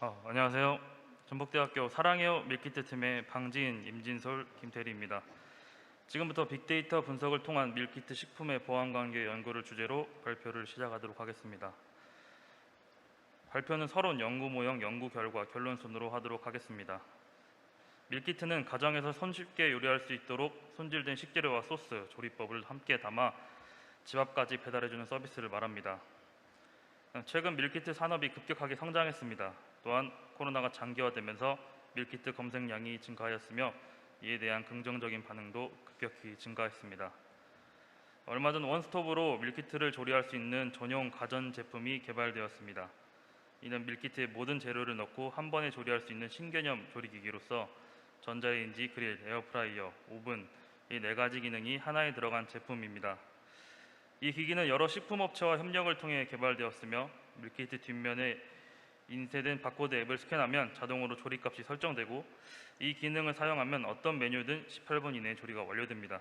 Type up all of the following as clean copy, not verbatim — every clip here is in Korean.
안녕하세요. 전북대학교 사랑해요 밀키트 팀의 방지인, 임진솔, 김태리입니다. 지금부터 빅데이터 분석을 통한 밀키트 식품의 보안 관계 연구를 주제로 발표를 시작하도록 하겠습니다. 발표는 서론, 연구 모형, 연구 결과, 결론 순으로 하도록 하겠습니다. 밀키트는 가정에서 손쉽게 요리할 수 있도록 손질된 식재료와 소스, 조리법을 함께 담아 집 앞까지 배달해주는 서비스를 말합니다. 최근 밀키트 산업이 급격하게 성장했습니다. 또한 코로나가 장기화되면서 밀키트 검색량이 증가하였으며 이에 대한 긍정적인 반응도 급격히 증가했습니다. 얼마 전 원스톱으로 밀키트를 조리할 수 있는 전용 가전 제품이 개발되었습니다. 이는 밀키트에 모든 재료를 넣고 한 번에 조리할 수 있는 신개념 조리기기로서 전자레인지, 그릴, 에어프라이어, 오븐 이 4가지 기능이 하나에 들어간 제품입니다. 이 기기는 여러 식품업체와 협력을 통해 개발되었으며 밀키트 뒷면에 인쇄된 바코드 앱을 스캔하면 자동으로 조리값이 설정되고 이 기능을 사용하면 어떤 메뉴든 18분 이내에 조리가 완료됩니다.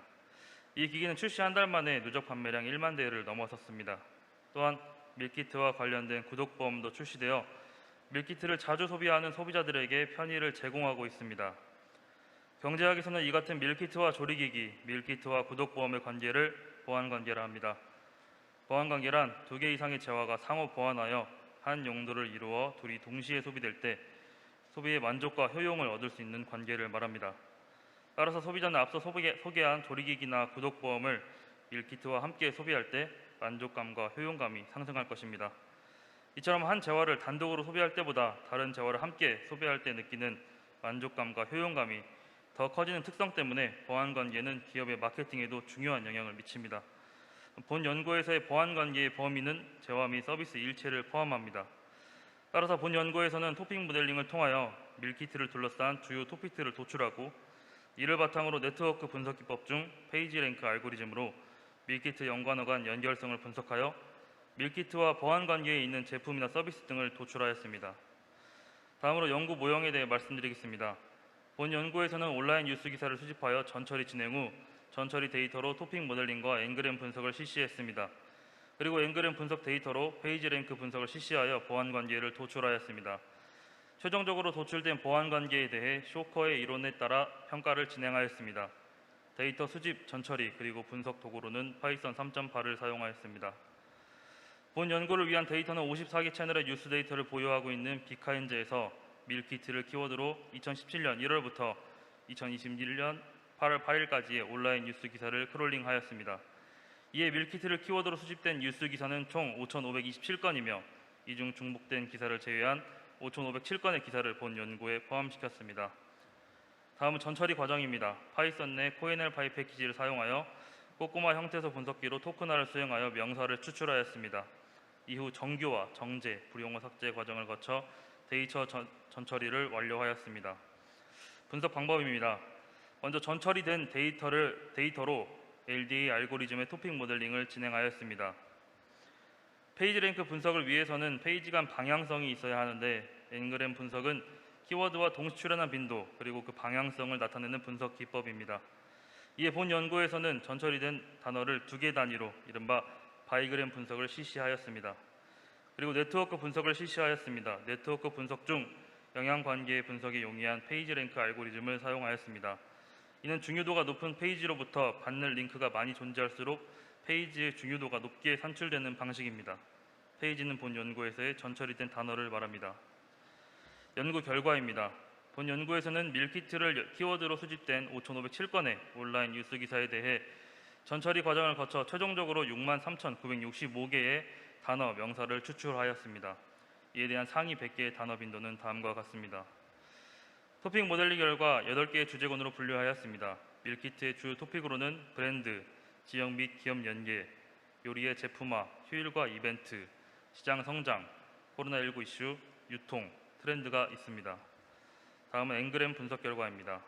이 기기는 출시 한 달 만에 누적 판매량 1만 대를 넘어섰습니다. 또한 밀키트와 관련된 구독보험도 출시되어 밀키트를 자주 소비하는 소비자들에게 편의를 제공하고 있습니다. 경제학에서는 이 같은 밀키트와 조리기기, 밀키트와 구독보험의 관계를 보안관계라 합니다. 보안관계란 2개 이상의 재화가 상호 보완하여 한 용도를 이루어 둘이 동시에 소비될 때 소비의 만족과 효용을 얻을 수 있는 관계를 말합니다. 따라서 소비자는 앞서 소개한 조리기기나 구독보험을 밀키트와 함께 소비할 때 만족감과 효용감이 상승할 것입니다. 이처럼 한 재화를 단독으로 소비할 때보다 다른 재화를 함께 소비할 때 느끼는 만족감과 효용감이 더 커지는 특성 때문에 보안관계는 기업의 마케팅에도 중요한 영향을 미칩니다. 본 연구에서의 보안관계의 범위는 재화 및 서비스 일체를 포함합니다. 따라서 본 연구에서는 토핑 모델링을 통하여 밀키트를 둘러싼 주요 토픽들을 도출하고 이를 바탕으로 네트워크 분석 기법 중 페이지 랭크 알고리즘으로 밀키트 연관어 간 연결성을 분석하여 밀키트와 보안관계에 있는 제품이나 서비스 등을 도출하였습니다. 다음으로 연구 모형에 대해 말씀드리겠습니다. 본 연구에서는 온라인 뉴스 기사를 수집하여 전처리 진행 후 전처리 데이터로 토픽 모델링과 엔그램 분석을 실시했습니다. 그리고 엔그램 분석 데이터로 페이지 랭크 분석을 실시하여 보안관계를 도출하였습니다. 최종적으로 도출된 보안관계에 대해 쇼커의 이론에 따라 평가를 진행하였습니다. 데이터 수집, 전처리, 그리고 분석 도구로는 파이썬 3.8을 사용하였습니다. 본 연구를 위한 데이터는 54개 채널의 뉴스 데이터를 보유하고 있는 빅카인즈에서 밀키트를 키워드로 2017년 1월부터 2021년 8월 8일까지의 온라인 뉴스 기사를 크롤링하였습니다. 이에 밀키트를 키워드로 수집된 뉴스 기사는 총 5,527건이며 이 중 중복된 기사를 제외한 5,507건의 기사를 본 연구에 포함시켰습니다. 다음은 전처리 과정입니다. 파이썬 내 코엔엘파이 패키지를 사용하여 꼬꼬마 형태소 분석기로 토큰화를 수행하여 명사를 추출하였습니다. 이후 정교화, 정제, 불용어 삭제 과정을 거쳐 데이터 전처리를 완료하였습니다. 분석 방법입니다. 먼저 전처리된 데이터로 LDA 알고리즘의 토픽 모델링을 진행하였습니다. 페이지 랭크 분석을 위해서는 페이지 간 방향성이 있어야 하는데 엔그램 분석은 키워드와 동시 출현한 빈도 그리고 그 방향성을 나타내는 분석 기법입니다. 이에 본 연구에서는 전처리된 단어를 2개 단위로 이른바 바이그램 분석을 실시하였습니다. 그리고 네트워크 분석을 실시하였습니다. 네트워크 분석 중 영향관계 분석에 용이한 페이지 랭크 알고리즘을 사용하였습니다. 이는 중요도가 높은 페이지로부터 받는 링크가 많이 존재할수록 페이지의 중요도가 높게 산출되는 방식입니다. 페이지는 본 연구에서의 전처리된 단어를 말합니다. 연구 결과입니다. 본 연구에서는 밀키트를 키워드로 수집된 5,507건의 온라인 뉴스 기사에 대해 전처리 과정을 거쳐 최종적으로 63,965개의 단어, 명사를 추출하였습니다. 이에 대한 상위 100개의 단어 빈도는 다음과 같습니다. 토픽 모델링 결과 8개의 주제군으로 분류하였습니다. 밀키트의 주요 토픽으로는 브랜드, 지역 및 기업 연계, 요리의 제품화, 휴일과 이벤트, 시장 성장, 코로나19 이슈, 유통, 트렌드가 있습니다. 다음은 엔그램 분석 결과입니다.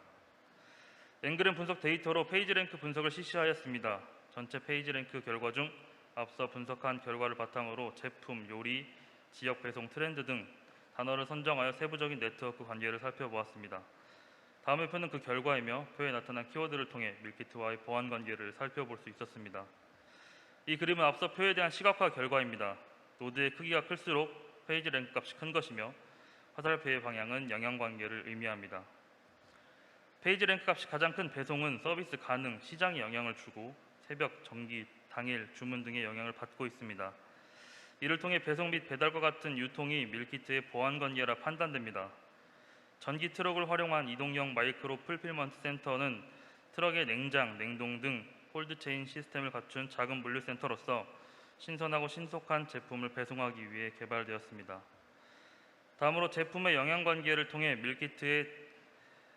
엔그램 분석 데이터로 페이지 랭크 분석을 실시하였습니다. 전체 페이지 랭크 결과 중 앞서 분석한 결과를 바탕으로 제품, 요리, 지역 배송, 트렌드 등 단어를 선정하여 세부적인 네트워크 관계를 살펴보았습니다. 다음의 표는 그 결과이며 표에 나타난 키워드를 통해 밀키트와의 보안 관계를 살펴볼 수 있었습니다. 이 그림은 앞서 표에 대한 시각화 결과입니다. 노드의 크기가 클수록 페이지 랭크 값이 큰 것이며 화살표의 방향은 영향관계를 의미합니다. 페이지 랭크 값이 가장 큰 배송은 서비스 가능, 시장에 영향을 주고 새벽, 정기, 당일, 주문 등의 영향을 받고 있습니다. 이를 통해 배송 및 배달과 같은 유통이 밀키트의 보안관계라 판단됩니다. 전기 트럭을 활용한 이동형 마이크로 풀필먼트 센터는 트럭의 냉장, 냉동 등 콜드체인 시스템을 갖춘 작은 물류센터로서 신선하고 신속한 제품을 배송하기 위해 개발되었습니다. 다음으로 제품의 영향관계를 통해 밀키트의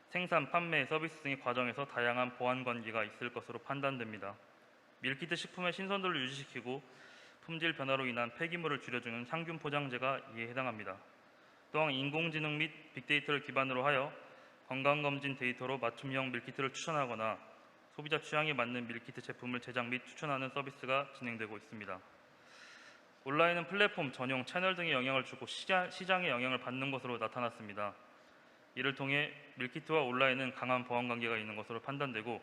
생산, 판매, 서비스 등의 과정에서 다양한 보안관계가 있을 것으로 판단됩니다. 밀키트 식품의 신선도를 유지시키고 품질 변화로 인한 폐기물을 줄여주는 상균 포장재가 이에 해당합니다. 또한 인공지능 및 빅데이터를 기반으로 하여 건강검진 데이터로 맞춤형 밀키트를 추천하거나 소비자 취향에 맞는 밀키트 제품을 제작 및 추천하는 서비스가 진행되고 있습니다. 온라인은 플랫폼, 전용, 채널 등의 영향을 주고 시장의 영향을 받는 것으로 나타났습니다. 이를 통해 밀키트와 온라인은 강한 보안관계가 있는 것으로 판단되고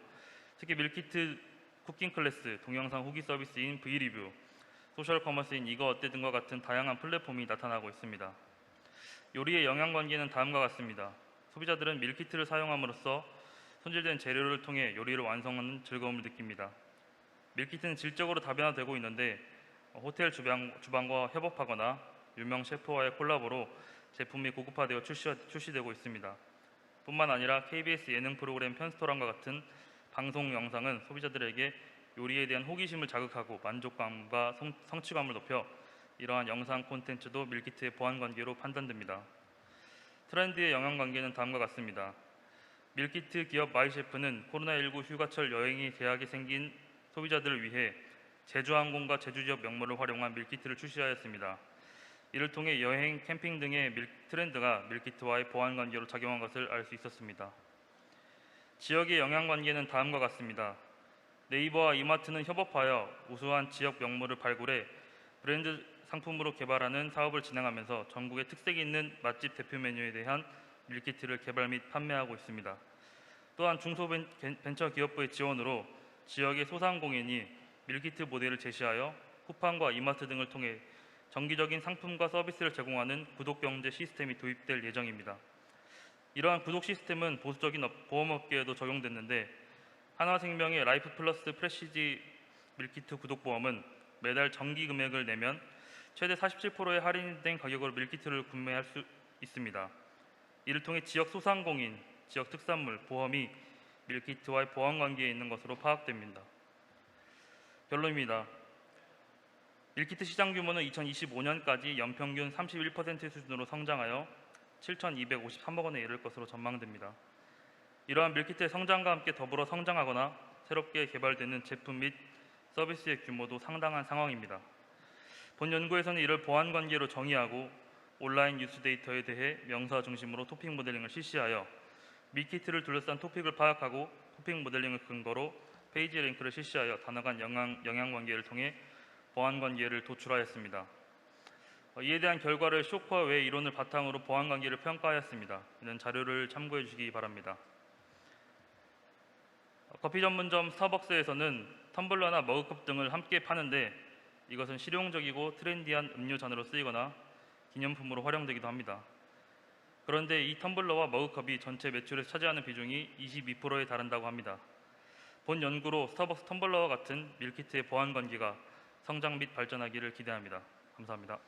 특히 밀키트 쿠킹 클래스, 동영상 후기 서비스인 V리뷰, 소셜 커머스인 이거 어때 등과 같은 다양한 플랫폼이 나타나고 있습니다. 요리의 영향관계는 다음과 같습니다. 소비자들은 밀키트를 사용함으로써 손질된 재료를 통해 요리를 완성하는 즐거움을 느낍니다. 밀키트는 질적으로 다변화되고 있는데 호텔 주방과 협업하거나 유명 셰프와의 콜라보로 제품이 고급화되어 출시되고 있습니다. 뿐만 아니라 KBS 예능 프로그램 편스토랑과 같은 방송 영상은 소비자들에게 요리에 대한 호기심을 자극하고 만족감과 성취감을 높여 이러한 영상 콘텐츠도 밀키트의 보안관계로 판단됩니다. 트렌드의 영향관계는 다음과 같습니다. 밀키트 기업 마이셰프는 코로나19 휴가철 여행이 제약이 생긴 소비자들을 위해 제주항공과 제주지역 명물을 활용한 밀키트를 출시하였습니다. 이를 통해 여행, 캠핑 등의 트렌드가 밀키트와의 보안관계로 작용한 것을 알 수 있었습니다. 지역의 영향관계는 다음과 같습니다. 네이버와 이마트는 협업하여 우수한 지역 명물을 발굴해 브랜드 상품으로 개발하는 사업을 진행하면서 전국에 특색이 있는 맛집 대표 메뉴에 대한 밀키트를 개발 및 판매하고 있습니다. 또한 중소벤처기업부의 지원으로 지역의 소상공인이 밀키트 모델을 제시하여 쿠팡과 이마트 등을 통해 정기적인 상품과 서비스를 제공하는 구독경제 시스템이 도입될 예정입니다. 이러한 구독 시스템은 보수적인 보험업계에도 적용됐는데 한화생명의 라이프 플러스 프레시지 밀키트 구독보험은 매달 정기 금액을 내면 최대 47%의 할인된 가격으로 밀키트를 구매할 수 있습니다. 이를 통해 지역 소상공인, 지역 특산물, 보험이 밀키트와의 보안관계에 있는 것으로 파악됩니다. 결론입니다. 밀키트 시장 규모는 2025년까지 연평균 31% 수준으로 성장하여 7,253억 원에 이를 것으로 전망됩니다. 이러한 밀키트의 성장과 함께 더불어 성장하거나 새롭게 개발되는 제품 및 서비스의 규모도 상당한 상황입니다. 본 연구에서는 이를 보안관계로 정의하고 온라인 뉴스 데이터에 대해 명사 중심으로 토픽 모델링을 실시하여 밀키트를 둘러싼 토픽을 파악하고 토픽 모델링을 근거로 페이지 링크를 실시하여 다양한 영향관계를 통해 보안관계를 도출하였습니다. 이에 대한 결과를 쇼커 외 이론을 바탕으로 보안관계를 평가하였습니다. 이는 자료를 참고해 주시기 바랍니다. 커피 전문점 스타벅스에서는 텀블러나 머그컵 등을 함께 파는데 이것은 실용적이고 트렌디한 음료 잔으로 쓰이거나 기념품으로 활용되기도 합니다. 그런데 이 텀블러와 머그컵이 전체 매출에서 차지하는 비중이 22%에 달한다고 합니다. 본 연구로 스타벅스 텀블러와 같은 밀키트의 보안관계가 성장 및 발전하기를 기대합니다. 감사합니다.